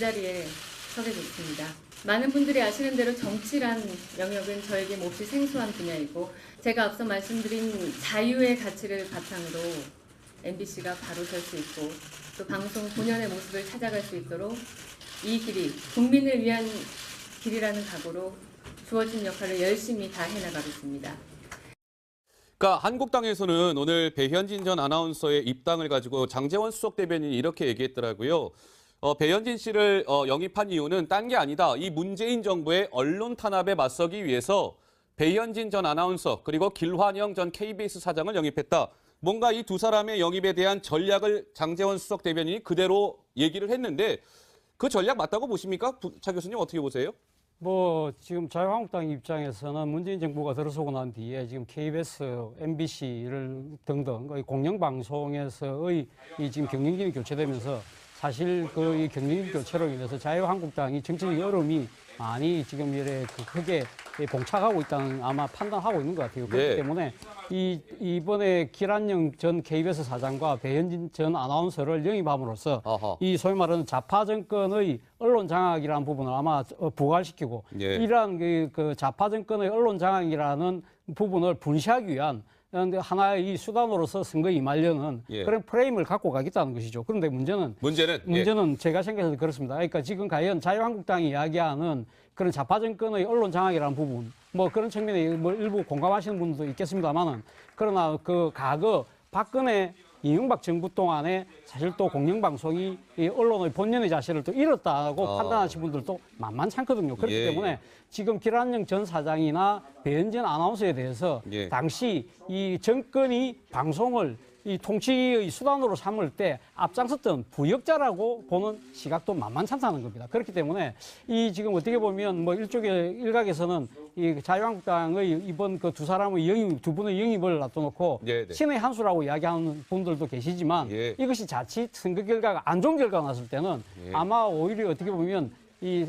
자리에 서게 됐습니다. 많은 분들이 아시는 대로 정치란 영역은 저에게 몹시 생소한 분야이고 제가 앞서 말씀드린 자유의 가치를 바탕으로 MBC가 바로 설 수 있고 또 방송 본연의 모습을 찾아갈 수 있도록 이 길이 국민을 위한 길이라는 각오로 주어진 역할을 열심히 다 해나가겠습니다. 그러니까 한국당에서는 오늘 배현진 전 아나운서의 입당을 가지고 장제원 수석 대변인이 이렇게 얘기했더라고요. 배현진 씨를 영입한 이유는 딴 게 아니다. 이 문재인 정부의 언론 탄압에 맞서기 위해서 배현진 전 아나운서 그리고 길환영 전 KBS 사장을 영입했다. 뭔가 이 두 사람의 영입에 대한 전략을 장제원 수석 대변인이 그대로 얘기를 했는데 그 전략 맞다고 보십니까? 차 교수님 어떻게 보세요? 뭐 지금 자유한국당 입장에서는 문재인 정부가 들어서고 난 뒤에 지금 KBS, MBC를 등등 공영방송에서의 이 지금 경영진이 교체되면서 사실 이 경영진 교체로 인해서 자유한국당이 정치적 어려움이 많이 지금 이래 크게 봉착하고 있다는 아마 판단하고 있는 것 같아요. 그렇기 때문에 이번에 길환영 전 KBS 사장과 배현진 전 아나운서를 영입함으로써 이 소위 말하는 좌파 정권의 언론 장악이라는 부분을 아마 부활시키고 이러한 그 좌파 정권의 언론 장악이라는 부분을 분시하기 위한 하나의 이 수단으로서 선거에 임하려는 그런 프레임을 갖고 가겠다는 것이죠. 그런데 문제는 제가 생각해도 그렇습니다. 그러니까 지금 과연 자유한국당이 이야기하는 그런 좌파 정권의 언론 장악이라는 부분, 뭐 그런 측면에 뭐 일부 공감하시는 분도 있겠습니다만은 그러나 그 과거 박근혜 이명박 정부 동안에 사실 또 공영방송이 이 언론의 본연의 자세를 또 잃었다고 판단하시는 분들도 만만치 않거든요. 그렇기 때문에 지금 길환영 전 사장이나 배현진 아나운서에 대해서 당시 이 정권이 방송을 이 통치의 수단으로 삼을 때 앞장섰던 부역자라고 보는 시각도 만만치 않다는 겁니다. 그렇기 때문에 이 지금 어떻게 보면 뭐 일각에서는 이 자유한국당의 이번 그 두 사람의 두 분의 영입을 놔둬놓고 신의 한 수라고 이야기하는 분들도 계시지만 이것이 자칫 선거 결과가 안 좋은 결과가 났을 때는 아마 오히려 어떻게 보면 이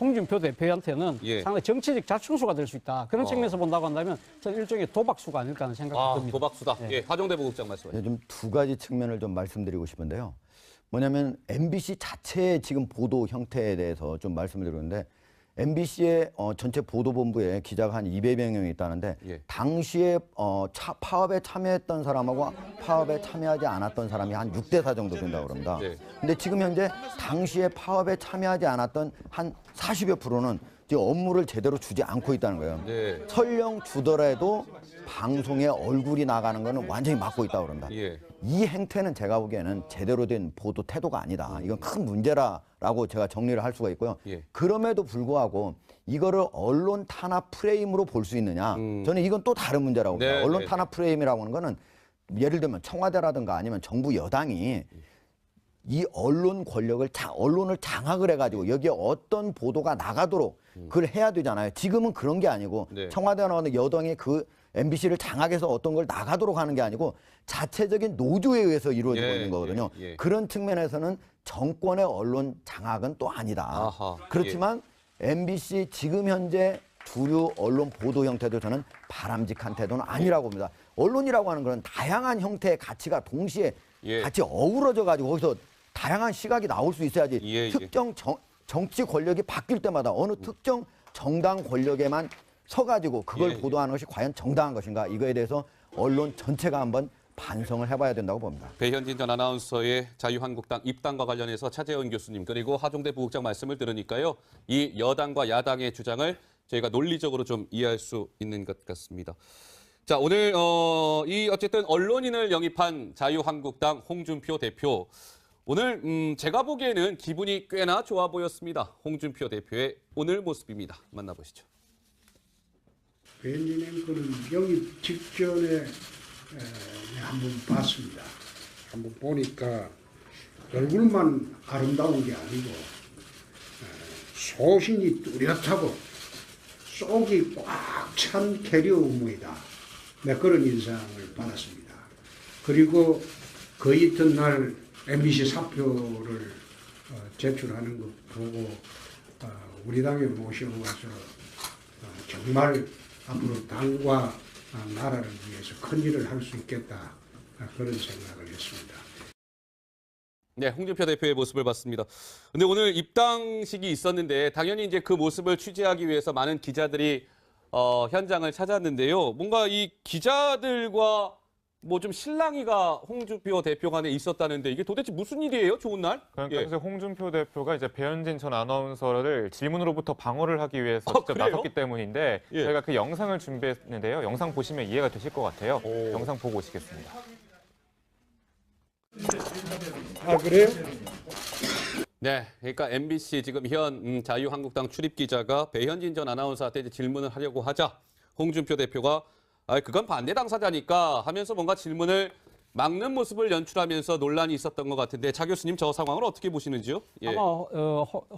홍준표 대표한테는 상당히 정치적 자충수가 될 수 있다. 그런 측면에서 본다고 한다면 저는 일종의 도박수가 아닐까 하는 생각이 듭니다. 도박수다. 하정대 부국장 말씀하세요. 좀 두 가지 측면을 좀 말씀드리고 싶은데요. 뭐냐면 MBC 자체의 지금 보도 형태에 대해서 좀 말씀을 드리는데 MBC의 전체 보도본부에 기자가 한 200명이 있다는데 당시에 파업에 참여했던 사람하고 파업에 참여하지 않았던 사람이 한 6대4 정도 된다고 그럽니다. 근데 지금 현재 당시에 파업에 참여하지 않았던 한 40여 프로는 지금 업무를 제대로 주지 않고 있다는 거예요. 설령 주더라도 방송에 얼굴이 나가는 거는 완전히 막고 있다고 그럽니다. 이 행태는 제가 보기에는 제대로 된 보도 태도가 아니다. 이건 큰 문제라고 제가 정리를 할 수가 있고요. 그럼에도 불구하고 이거를 언론 탄압 프레임으로 볼 수 있느냐. 저는 이건 또 다른 문제라고 봅니다. 언론 탄압 프레임이라고 하는 거는 예를 들면 청와대라든가 아니면 정부 여당이 이 언론 권력을 언론을 장악을 해가지고 여기에 어떤 보도가 나가도록 그걸 해야 되잖아요. 지금은 그런 게 아니고 청와대나 여당이 그 MBC를 장악해서 어떤 걸 나가도록 하는 게 아니고 자체적인 노조에 의해서 이루어지고 있는 거거든요. 그런 측면에서는 정권의 언론 장악은 또 아니다. 그렇지만 MBC 지금 현재 주류 언론 보도 형태도 저는 바람직한 태도는 아니라고 봅니다. 언론이라고 하는 건 다양한 형태의 가치가 동시에 같이 어우러져 가지고 거기서 다양한 시각이 나올 수 있어야지 특정 정치 권력이 바뀔 때마다 어느 특정 정당 권력에만 서가지고 그걸 보도하는 것이 과연 정당한 것인가 이거에 대해서 언론 전체가 한번 반성을 해봐야 된다고 봅니다. 배현진 전 아나운서의 자유한국당 입당과 관련해서 차재원 교수님 그리고 하정대 부국장 말씀을 들으니까요. 이 여당과 야당의 주장을 저희가 논리적으로 좀 이해할 수 있는 것 같습니다. 자, 오늘 어쨌든 언론인을 영입한 자유한국당 홍준표 대표. 오늘 제가 보기에는 기분이 꽤나 좋아 보였습니다. 홍준표 대표의 오늘 모습입니다. 만나보시죠. 배현진 앵커는 영입 직전에 한번 봤습니다. 한번 보니까 얼굴만 아름다운 게 아니고 소신이 뚜렷하고 속이 꽉 찬 캐리어 우무이다. 그런 인상을 받았습니다. 그리고 그 이튿날 MBC 사표를 제출하는 것 보고 우리 당에 모셔와서 정말 앞으로 당과 나라를 위해서 큰 일을 할 수 있겠다 그런 생각을 했습니다. 네, 홍준표 대표의 모습을 봤습니다. 근데 오늘 입당식이 있었는데 당연히 이제 그 모습을 취재하기 위해서 많은 기자들이 현장을 찾았는데요. 뭔가 이 기자들과 뭐 좀 실랑이가 홍준표 대표 간에 있었다는데 이게 도대체 무슨 일이에요? 좋은 날? 그러니까 예. 사실 홍준표 대표가 이제 배현진 전 아나운서를 질문으로부터 방어를 하기 위해서 아, 직접 그래요? 나섰기 때문인데 예. 저희가 그 영상을 준비했는데요. 영상 보시면 이해가 되실 것 같아요. 오. 영상 보고 오시겠습니다. 아, 그래요? 네, 그러니까 MBC 지금 현 자유한국당 출입 기자가 배현진 전 아나운서한테 이제 질문을 하려고 하자 홍준표 대표가 그건 반대 당사자니까 하면서 뭔가 질문을 막는 모습을 연출하면서 논란이 있었던 것 같은데 자 교수님 저 상황을 어떻게 보시는지요? 예. 아마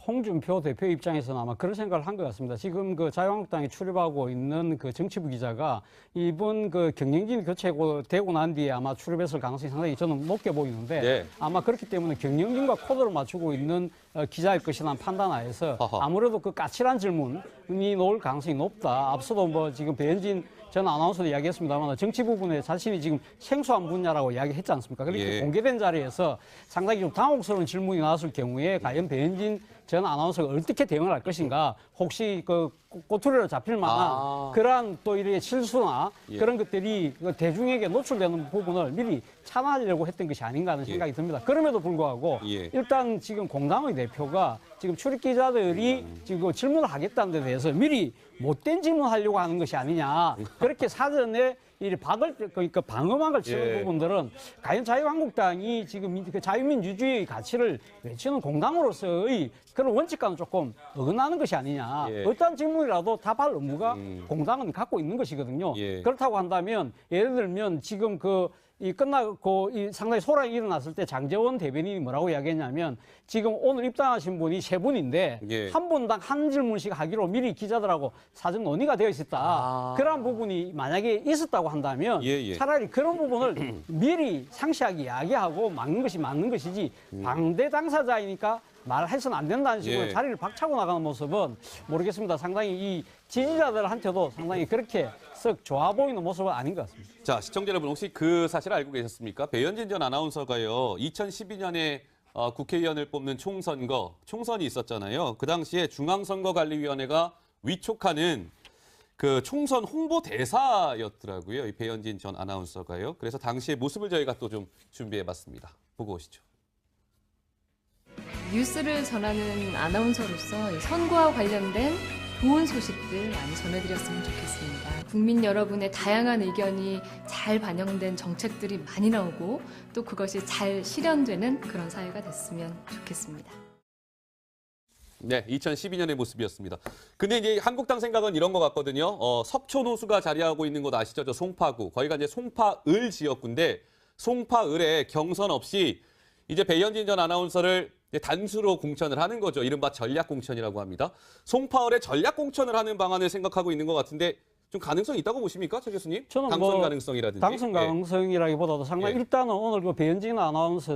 홍준표 대표 입장에서는 아마 그런 생각을 한 것 같습니다. 지금 그 자유한국당에 출입하고 있는 그 정치부 기자가 이번 그 경영진 교체되고 난 뒤에 아마 출입했을 가능성이 상당히 저는 높게 보이는데 네. 아마 그렇기 때문에 경영진과 코드를 맞추고 있는 기자일 것이라는 판단하에서 아하. 아무래도 그 까칠한 질문이 나올 가능성이 높다. 앞서도 뭐 지금 배현진 전 아나운서도 이야기했습니다만 정치 부분에 자신이 지금 생소한 분야라고 이야기했지 않습니까? 그렇게 예. 공개된 자리에서 상당히 좀 당혹스러운 질문이 나왔을 경우에 과연 배현진 전 아나운서가 어떻게 대응을 할 것인가, 혹시 그 꼬투리로 잡힐 만한 그러한 또 이런 실수나 예. 그런 것들이 그 대중에게 노출되는 부분을 미리 참아내려고 했던 것이 아닌가 하는 생각이 듭니다. 그럼에도 불구하고 예. 일단 지금 공당의 대표가 지금 출입 기자들이 지금 질문을 하겠다는 데 대해서 미리 못된 질문하려고 하는 것이 아니냐. 그렇게 사전에 이 박을 그러니까 방어막을 치는 예. 부분들은 과연 자유한국당이 지금 그 자유민주주의의 가치를 외치는 공당으로서의 그런 원칙과는 조금 어긋나는 것이 아니냐. 예. 어떤 질문이라도 답할 의무가 공당은 갖고 있는 것이거든요. 예. 그렇다고 한다면 예를 들면 지금 이 끝나고 이 상당히 소란이 일어났을 때 장제원 대변인이 뭐라고 이야기했냐면 지금 오늘 입당하신 분이 3분인데 예. 한 분당 한 질문씩 하기로 미리 기자들하고 사전 논의가 되어 있었다. 그러한 부분이 만약에 있었다고 한다면 예. 차라리 그런 부분을 미리 상세하게 이야기하고 막는 것이 맞는 것이지 방대 당사자이니까 말해서는 안 된다는 식으로 예. 자리를 박차고 나가는 모습은 모르겠습니다. 상당히 이 지지자들한테도 상당히 그렇게 썩 좋아 보이는 모습은 아닌 것 같습니다. 자, 시청자 여러분 혹시 그 사실 알고 계셨습니까? 배현진 전 아나운서가요. 2012년에 국회의원을 뽑는 총선이 있었잖아요. 그 당시에 중앙선거관리위원회가 위촉하는 그 총선 홍보 대사였더라고요. 이 배현진 전 아나운서가요. 그래서 당시의 모습을 저희가 또 좀 준비해봤습니다. 보고 오시죠. 뉴스를 전하는 아나운서로서 선거와 관련된 좋은 소식들 많이 전해드렸으면 좋겠습니다. 국민 여러분의 다양한 의견이 잘 반영된 정책들이 많이 나오고 또 그것이 잘 실현되는 그런 사회가 됐으면 좋겠습니다. 네, 2012년의 모습이었습니다. 근데 이제 한국당 생각은 이런 것 같거든요. 석촌호수가 자리하고 있는 곳 아시죠? 저 송파구. 거기가 이제 송파을 지역구인데 송파을에 경선 없이 이제 배현진 전 아나운서를 단수로 공천을 하는 거죠. 이른바 전략공천이라고 합니다. 송파을에 전략공천을 하는 방안을 생각하고 있는 것 같은데 좀 가능성이 있다고 보십니까, 차 교수님? 저는 당선 가능성이라든지. 당선 예. 가능성이라기보다도 상당히 예. 일단은 오늘 그 배현진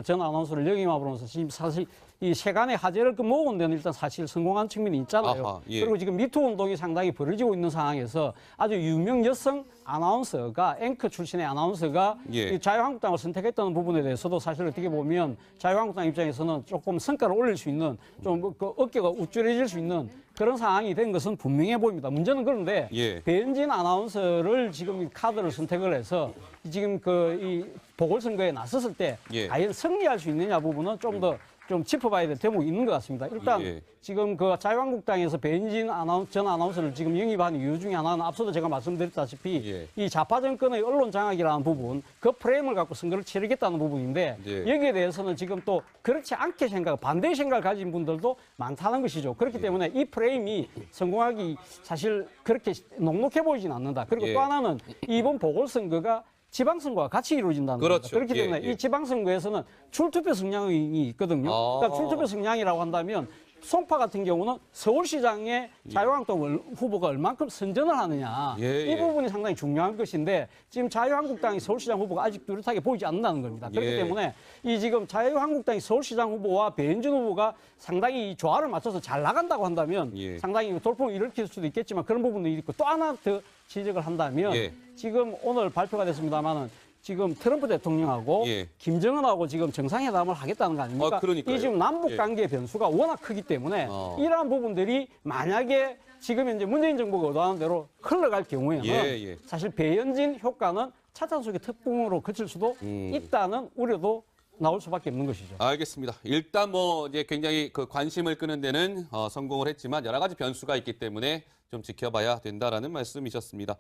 전 아나운서를 역임함으로써 지금 사실 이 세간의 화제를 모은 데는 일단 사실 성공한 측면이 있잖아요. 아하, 예. 그리고 지금 미투 운동이 상당히 벌어지고 있는 상황에서 아주 유명 여성 아나운서가 앵커 출신의 아나운서가 예. 이 자유한국당을 선택했다는 부분에 대해서도 사실 어떻게 보면 자유한국당 입장에서는 조금 성과를 올릴 수 있는 좀 그 어깨가 우쭐해질 수 있는 그런 상황이 된 것은 분명해 보입니다. 문제는 그런데 예. 배현진 아나운서를 지금 이 카드를 선택을 해서 지금 이 보궐선거에 나섰을 때 예. 과연 승리할 수 있느냐 부분은 좀 더 좀 짚어봐야 될 대목이 있는 것 같습니다. 일단 예. 지금 그 자유한국당에서 배현진 전 아나운서를 지금 영입한 이유 중에 하나는 앞서도 제가 말씀드렸다시피 예. 이 좌파 정권의 언론 장악이라는 부분, 그 프레임을 갖고 선거를 치르겠다는 부분인데 예. 여기에 대해서는 지금 또 그렇지 않게 반대의 생각을 가진 분들도 많다는 것이죠. 그렇기 때문에 이 프레임이 성공하기 사실 그렇게 녹록해 보이진 않는다. 그리고 예. 또 하나는 이번 보궐선거가 지방선거와 같이 이루어진다는 그렇죠. 겁니다. 그렇기 때문에 예. 이 지방선거에서는 출투표 성향이 있거든요. 그러니까 출투표 성향이라고 한다면 송파 같은 경우는 서울시장의 자유한국당 후보가 얼만큼 선전을 하느냐. 예. 이 부분이 상당히 중요한 것인데 지금 자유한국당이 서울시장 후보가 아직 뚜렷하게 보이지 않는다는 겁니다. 그렇기 예. 때문에 이 지금 자유한국당이 서울시장 후보와 배현진 후보가 상당히 조화를 맞춰서 잘 나간다고 한다면 예. 상당히 돌풍을 일으킬 수도 있겠지만 그런 부분도 있고 또 하나 더 지적을 한다면 예. 지금 오늘 발표가 됐습니다만은 지금 트럼프 대통령하고 예. 김정은하고 지금 정상회담을 하겠다는 거 아닙니까? 그러니까요. 이 지금 남북 예. 관계 변수가 워낙 크기 때문에 이러한 부분들이 만약에 지금 이제 문재인 정부가 의도하는 대로 흘러갈 경우에는 예. 사실 배현진 효과는 차탄 속의 특붕으로 그칠 수도 있다는 우려도 나올 수밖에 없는 것이죠. 알겠습니다. 일단 뭐 이제 굉장히 그 관심을 끄는 데는 성공을 했지만 여러 가지 변수가 있기 때문에 좀 지켜봐야 된다라는 말씀이셨습니다.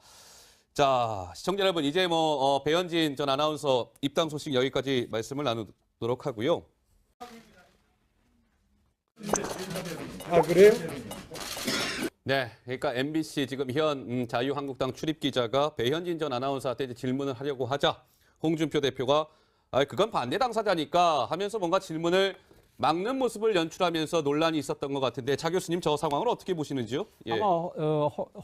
자, 시청자 여러분, 이제 뭐 배현진 전 아나운서 입당 소식 여기까지 말씀을 나누도록 하고요. 아, 그래요? 네, 그러니까 MBC 지금 현 자유한국당 출입 기자가 배현진 전 아나운서한테 이제 질문을 하려고 하자 홍준표 대표가 그건 반대 당사자니까 하면서 뭔가 질문을 막는 모습을 연출하면서 논란이 있었던 것 같은데 자 교수님 저 상황을 어떻게 보시는지요? 예. 아마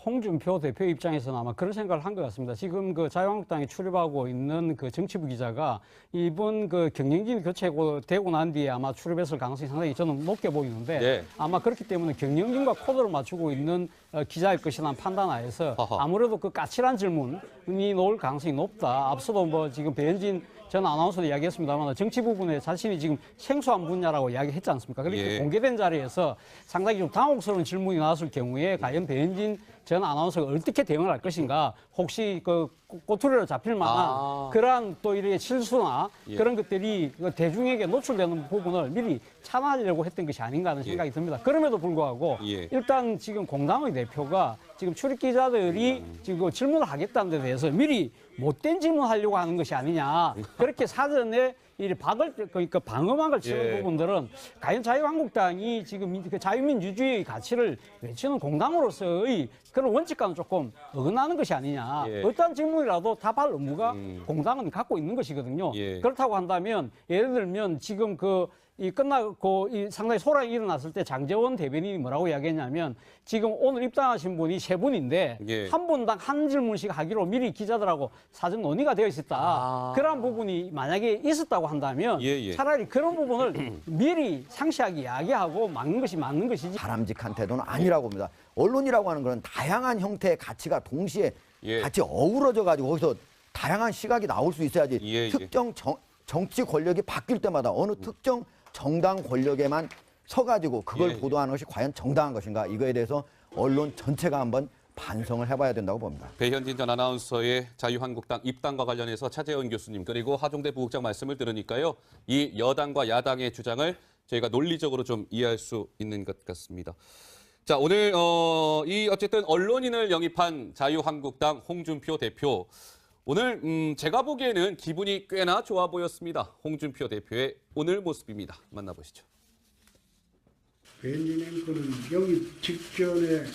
홍준표 대표 입장에서는 아마 그런 생각을 한 것 같습니다. 지금 그 자유한국당에 출입하고 있는 그 정치부 기자가 이번 그 경영진 교체되고 난 뒤에 아마 출입했을 가능성이 상당히 저는 높게 보이는데 네. 아마 그렇기 때문에 경영진과 코드를 맞추고 있는 기자일 것이라는 판단하에서 허허. 아무래도 그 까칠한 질문이 나올 가능성이 높다. 앞서도 뭐 지금 배현진 전 아나운서도 이야기했습니다만 정치 부분에 자신이 지금 생소한 분야라고 이야기했지 않습니까? 그렇게 예. 공개된 자리에서 상당히 좀 당혹스러운 질문이 나왔을 경우에 과연 배현진 전 아나운서가 어떻게 대응을 할 것인가, 혹시 그 꼬투리로 잡힐 만한 그러한 또 이렇게 실수나 그런 것들이 대중에게 노출되는 부분을 미리 참아내려고 했던 것이 아닌가 하는 생각이 듭니다. 그럼에도 불구하고 일단 지금 공당의 대표가 지금 출입 기자들이 지금 질문을 하겠다는 데 대해서 미리 못된 질문하려고 하는 것이 아니냐, 그렇게 사전에 그러니까 방어만 걸 치는 부분들은 과연 자유한국당이 지금 그 자유민주주의의 가치를 외치는 공당으로서의 그런 원칙과는 조금 어긋나는 것이 아니냐. 어떤 질문이라도 답할 의무가 공당은 갖고 있는 것이거든요. 그렇다고 한다면 예를 들면 지금 끝나고 상당히 소란이 일어났을 때 장제원 대변인이 뭐라고 이야기했냐면 지금 오늘 입당하신 분이 3분인데 한 분당 한 질문씩 하기로 미리 기자들하고 사전 논의가 되어 있었다. 그런 부분이 만약에 있었다고 한다면 차라리 그런 부분을 미리 상세하게 이야기하고 막는 것이 맞는 것이지. 바람직한 태도는 아니라고 봅니다. 언론이라고 하는 것은 다양한 형태의 가치가 동시에 같이 어우러져 가지고 거기서 다양한 시각이 나올 수 있어야지 특정 정치 권력이 바뀔 때마다 어느 특정 정당 권력에만 서가지고 그걸 보도하는 것이 과연 정당한 것인가, 이거에 대해서 언론 전체가 한번 반성을 해봐야 된다고 봅니다. 배현진 전 아나운서의 자유한국당 입당과 관련해서 차재원 교수님 그리고 하종대 부국장 말씀을 들으니까요, 이 여당과 야당의 주장을 저희가 논리적으로 좀 이해할 수 있는 것 같습니다. 자, 오늘 어쨌든 언론인을 영입한 자유한국당 홍준표 대표, 오늘 제가 보기에는 기분이 꽤나 좋아 보였습니다. 홍준표 대표의 오늘 모습입니다. 만나보시죠. 배현진 앵커는 영입 직전에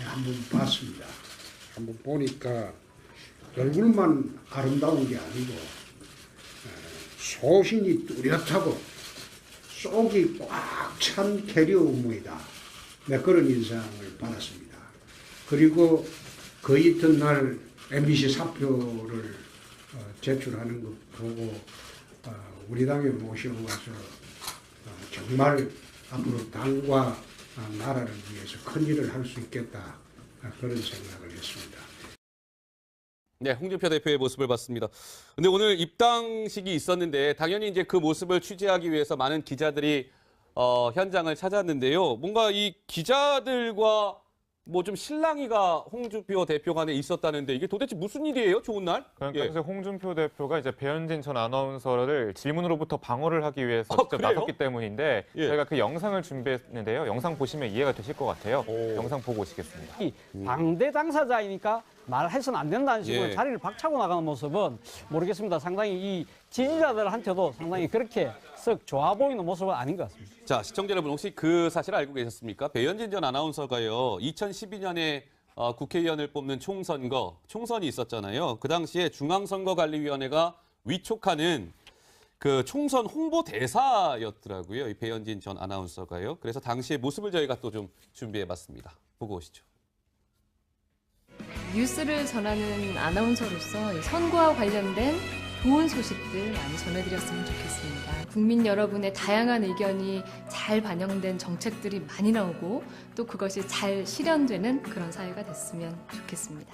한번 봤습니다. 한번 보니까 얼굴만 아름다운 게 아니고 소신이 뚜렷하고 속이 꽉 찬 캐리어 업무이다. 네, 그런 인상을 받았습니다. 그리고 그 이튿날 MBC 사표를 제출하는 것 보고 우리 당에 모셔와서 정말 앞으로 당과 나라를 위해서 큰 일을 할 수 있겠다, 그런 생각을 했습니다. 네, 홍준표 대표의 모습을 봤습니다. 근데 오늘 입당식이 있었는데 당연히 이제 그 모습을 취재하기 위해서 많은 기자들이 현장을 찾았는데요. 뭔가 이 기자들과 뭐 좀 실랑이가 홍준표 대표 간에 있었다는데 이게 도대체 무슨 일이에요? 좋은 날? 그러니까 사실 홍준표 대표가 이제 배현진 전 아나운서를 질문으로부터 방어를 하기 위해서 직접 그래요? 나섰기 때문인데 저희가 그 영상을 준비했는데요. 영상 보시면 이해가 되실 것 같아요. 영상 보고 오시겠습니다. 방대 당사자이니까 말해서는 안 된다는 식으로 자리를 박차고 나가는 모습은 모르겠습니다. 상당히 이 지지자들한테도 상당히 그렇게 썩 좋아 보이는 모습은 아닌 것 같습니다. 자, 시청자 여러분 혹시 그 사실 알고 계셨습니까? 배현진 전 아나운서가요, 2012년에 국회의원을 뽑는 총선이 있었잖아요. 그 당시에 중앙선거관리위원회가 위촉하는 그 총선 홍보 대사였더라고요. 이 배현진 전 아나운서가요. 그래서 당시의 모습을 저희가 또 좀 준비해봤습니다. 보고 오시죠. 뉴스를 전하는 아나운서로서 선거와 관련된 좋은 소식들 많이 전해드렸으면 좋겠습니다. 국민 여러분의 다양한 의견이 잘 반영된 정책들이 많이 나오고 또 그것이 잘 실현되는 그런 사회가 됐으면 좋겠습니다.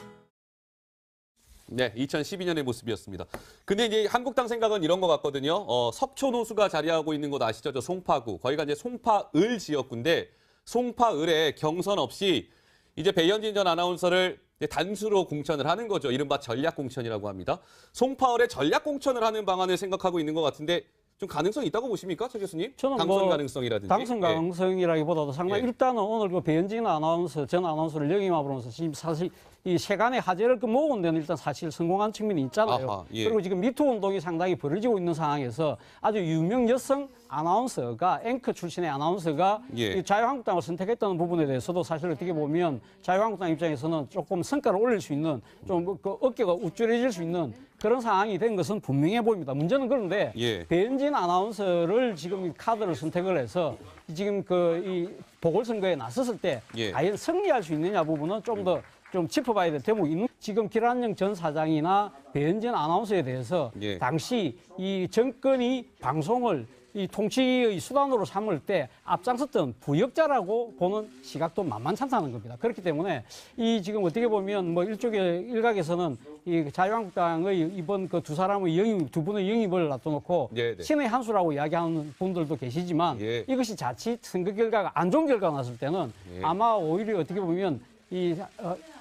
네, 2012년의 모습이었습니다. 근데 이제 한국당 생각은 이런 것 같거든요. 석촌호수가 자리하고 있는 곳 아시죠? 저 송파구. 거기가 이제 송파을 지역구인데 송파을에 경선 없이 이제 배현진 전 아나운서를 단수로 공천을 하는 거죠. 이른바 전략공천이라고 합니다. 송파을에 전략공천을 하는 방안을 생각하고 있는 것 같은데 좀 가능성이 있다고 보십니까, 최 교수님? 저는 당선 가능성이라든지. 당선 예. 가능성이라기보다도 상당히 예. 일단은 오늘 그 배현진 아나운서 전 아나운서를 역임함으로써 지금 사실 이 세간의 화제를 모은 데는 일단 사실 성공한 측면이 있잖아요. 아하, 예. 그리고 지금 미투 운동이 상당히 벌어지고 있는 상황에서 아주 유명 여성 아나운서가 앵커 출신의 아나운서가 예. 이 자유한국당을 선택했다는 부분에 대해서도 사실 어떻게 보면 자유한국당 입장에서는 조금 성과를 올릴 수 있는 좀 그 어깨가 우쭐해질 수 있는 그런 상황이 된 것은 분명해 보입니다. 문제는 그런데 예. 배현진 아나운서를 지금 이 카드를 선택을 해서 지금 이 보궐선거에 나섰을 때 예. 과연 승리할 수 있느냐 부분은 좀 더 좀 짚어봐야 될 대목이 있는. 지금 길한영 전 사장이나 배현진 아나운서에 대해서 예. 당시 이 정권이 방송을 이 통치의 수단으로 삼을 때 앞장섰던 부역자라고 보는 시각도 만만찮다는 겁니다. 그렇기 때문에 이 지금 어떻게 보면 뭐 일종의 일각에서는 이 자유한국당의 이번 그 두 사람의 영입, 두 분의 영입을 놔둬놓고 네, 네. 신의 한 수라고 이야기하는 분들도 계시지만 예. 이것이 자칫 선거 결과가 안 좋은 결과가 났을 때는 예. 아마 오히려 어떻게 보면 이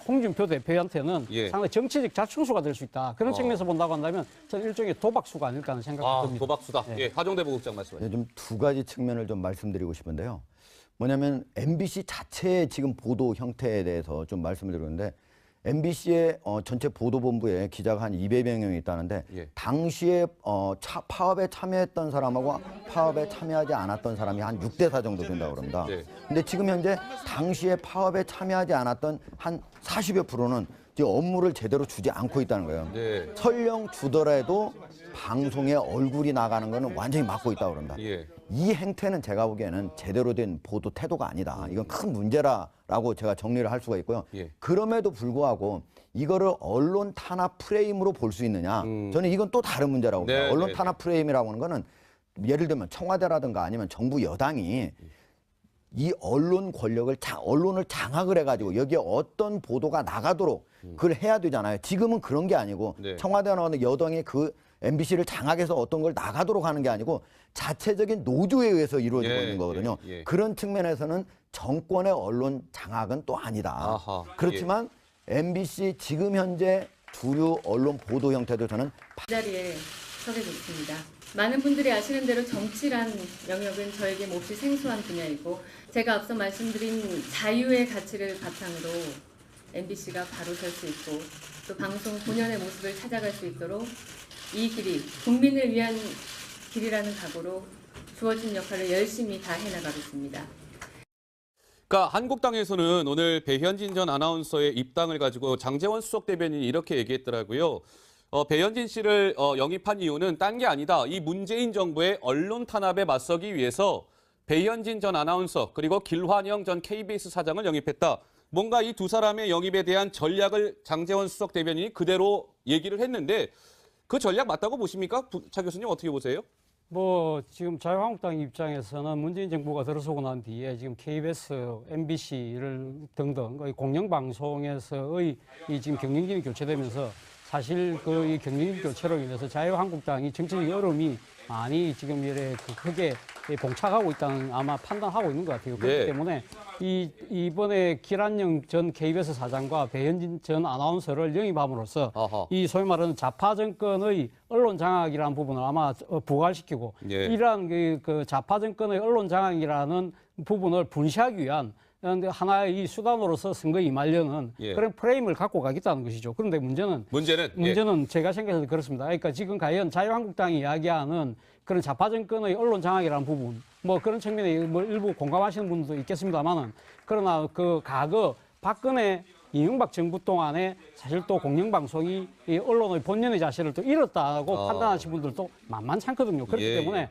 홍준표 대표한테는 예. 상당히 정치적 자충수가 될 수 있다. 그런 측면에서 본다고 한다면 저는 일종의 도박수가 아닐까 하는 생각이 듭니다. 도박수다. 네. 예, 하정대 부국장 말씀하시죠. 좀 두 가지 측면을 좀 말씀드리고 싶은데요. 뭐냐면 MBC 자체의 지금 보도 형태에 대해서 좀 말씀을 드리는데 MBC의 전체 보도본부에 기자가 한 200여 명이 있다는데 예. 당시에 파업에 참여했던 사람하고 파업에 참여하지 않았던 사람이 한 6대4 정도 된다고 그럽니다. 네. 근데 지금 현재 당시에 파업에 참여하지 않았던 한 40여 프로는 지금 업무를 제대로 주지 않고 있다는 거예요. 네. 설령 주더라도 방송에 얼굴이 나가는 거는 완전히 막고 있다고 그럽니다. 예. 이 행태는 제가 보기에는 제대로 된 보도 태도가 아니다. 이건 큰 문제라고 제가 정리를 할 수가 있고요. 예. 그럼에도 불구하고 이거를 언론 탄압 프레임으로 볼 수 있느냐. 저는 이건 또 다른 문제라고 봅니다. 네, 언론 네. 탄압 프레임이라고 하는 거는 예를 들면 청와대라든가 아니면 정부 여당이 이 언론 권력을 언론을 장악을 해가지고 여기에 어떤 보도가 나가도록 그걸 해야 되잖아요. 지금은 그런 게 아니고 네. 청와대나 어느 여당이 그 MBC를 장악해서 어떤 걸 나가도록 하는 게 아니고 자체적인 노조에 의해서 이루어지고 예, 있는 거거든요. 예, 예. 그런 측면에서는 정권의 언론 장악은 또 아니다. 아하, 그렇지만 MBC 지금 현재 주류 언론 보도 형태도 저는 이 자리에 서게 됐습니다. 많은 분들이 아시는 대로 정치란 영역은 저에게 몹시 생소한 분야이고 제가 앞서 말씀드린 자유의 가치를 바탕으로 MBC가 바로 설 수 있고 또 방송 본연의 모습을 찾아갈 수 있도록 이 길이 국민을 위한 길이라는 각오로 주어진 역할을 열심히 다 해나가겠습니다. 그러니까 한국당에서는 오늘 배현진 전 아나운서의 입당을 가지고 장제원 수석 대변인이 이렇게 얘기했더라고요. 배현진 씨를 영입한 이유는 딴 게 아니다. 이 문재인 정부의 언론 탄압에 맞서기 위해서 배현진 전 아나운서 그리고 길환영 전 KBS 사장을 영입했다. 뭔가 이 두 사람의 영입에 대한 전략을 장제원 수석 대변인이 그대로 얘기를 했는데 그 전략 맞다고 보십니까? 차 교수님 어떻게 보세요? 뭐 지금 자유한국당 입장에서는 문재인 정부가 들어서고 난 뒤에 지금 KBS, MBC를 등등 거의 공영방송에서의 이 지금 경영진이 교체되면서 사실 그 이 경영진 교체로 인해서 자유한국당이 정치적 여론이 많이 지금 이래 크게 봉착하고 있다는 아마 판단하고 있는 것 같아요. 그렇기 네. 때문에 이번에 길한영 전 KBS 사장과 배현진 전 아나운서를 영입함으로써 아하. 이 소위 말하는 좌파 정권의 언론 장악이라는 부분을 아마 부활시키고 예. 이러한 그 좌파 정권의 언론 장악이라는 부분을 분시하기 위한 하나의 이 수단으로서 선거에 임하려는 예. 그런 프레임을 갖고 가겠다는 것이죠. 그런데 문제는 제가 생각해서 그렇습니다. 그러니까 지금 과연 자유한국당이 이야기하는 그런 좌파 정권의 언론 장악이라는 부분, 뭐 그런 측면에 뭐 일부 공감하시는 분들도 있겠습니다만은 그러나 그 과거 박근혜 이명박 정부 동안에 사실 또 공영방송이 이 언론의 본연의 자세를 또 잃었다고 판단하시는 분들도 만만찮거든요. 그렇기 예, 때문에